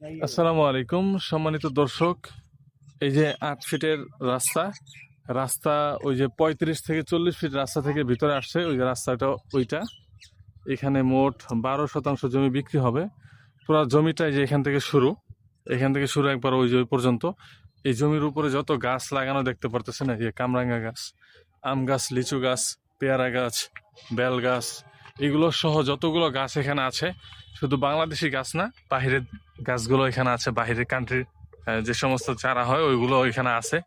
আসসালামু আলাইকুম, সম্মানিত দর্শক। এই যে 8 ফিটের রাস্তা রাস্তা ওই যে 35 থেকে 40 ফিট রাস্তা থেকে ভিতরে আসছে, ওই যে রাস্তাটা ওইটা। এখানে মোট 12 শতাংশ জমি বিক্রি হবে। পুরো জমিটা এই যে এখান থেকে শুরু একবার ওই যে ওই পর্যন্ত। এই জমির উপরে যত গাছ লাগানো দেখতে পারতেছেন, এই যে কামরাঙ্গা গাছ, আম গাছ, লিচু গাছ, পেয়ারা গাছ, বেল গাছ, এগুলো সহ যতগুলো গাছ এখানে আছে, শুধু বাংলাদেশি গাছ না, বাহিরের গাছগুলো এখানে আছে। বাহিরের কান্ট্রির যে সমস্ত চারা হয় ওইগুলো এখানে আছে।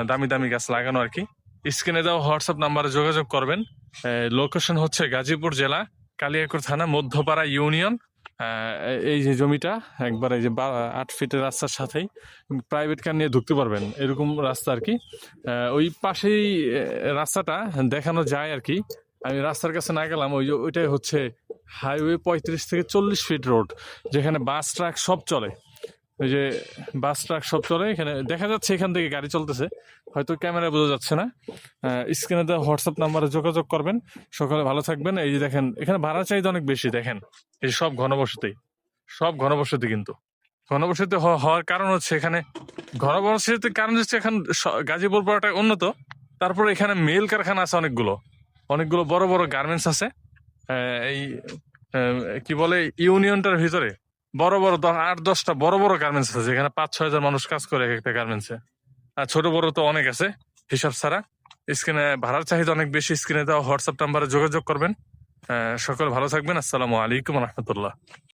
দামি দামি গাছ লাগানো আর কি। স্ক্রিনে দেওয়া হোয়াটসঅ্যাপ নাম্বারে যোগাযোগ করবেন। লোকেশন হচ্ছে গাজীপুর জেলা, কালিয়াকৈর থানা, মধ্যপাড়া ইউনিয়ন। এই যে জমিটা একবার এই যে 8 ফিটের রাস্তার সাথেই প্রাইভেট কার নিয়ে ঢুকতে পারবেন, এরকম রাস্তা আর কি। ওই পাশেই রাস্তাটা দেখানো যায় আর কি। আমি রাস্তার কাছে না গেলাম, ওই যে ওইটাই হচ্ছে হাইওয়ে 35 থেকে 40 ফিট রোড, যেখানে বাস ট্রাক সব চলে। ওই যে বাস ট্রাক সব চলে, এখানে দেখা যাচ্ছে এখান থেকে গাড়ি চলতেছে, হয়তো ক্যামেরায় বোঝা যাচ্ছে না। স্ক্রিনে দেওয়া হোয়াটসঅ্যাপ নাম্বারে যোগাযোগ করবেন। সকালে ভালো থাকবেন। এই যে দেখেন, এখানে ভাড়া চাহিদা অনেক বেশি। দেখেন, এই সব ঘনবসতি কিন্তু ঘনবসতি হওয়ার কারণ হচ্ছে এখানে ঘনবসতির কারণ হচ্ছে এখন গাজীপুর পড়াটা উন্নত। তারপরে এখানে মেল কারখানা আছে অনেকগুলো, অনেকগুলো বড় বড় গার্মেন্টস আছে। এই কি বলে, ইউনিয়নটার ভিতরে বড় বড় 8-10টা বড় বড় গার্মেন্টস আছে, যেখানে 5-6 জন মানুষ কাজ করে এক একটা গার্মেন্টসে। আর ছোট বড় তো অনেক আছে হিসাব ছাড়া। স্ক্রিনে ভাড়ার চাহিদা অনেক বেশি। স্ক্রিনে দেওয়া হোয়াটসঅ্যাপ নাম্বারে যোগাযোগ করবেন। সকলে ভালো থাকবেন। আসসালামু আলাইকুম রহমতুল্লাহ।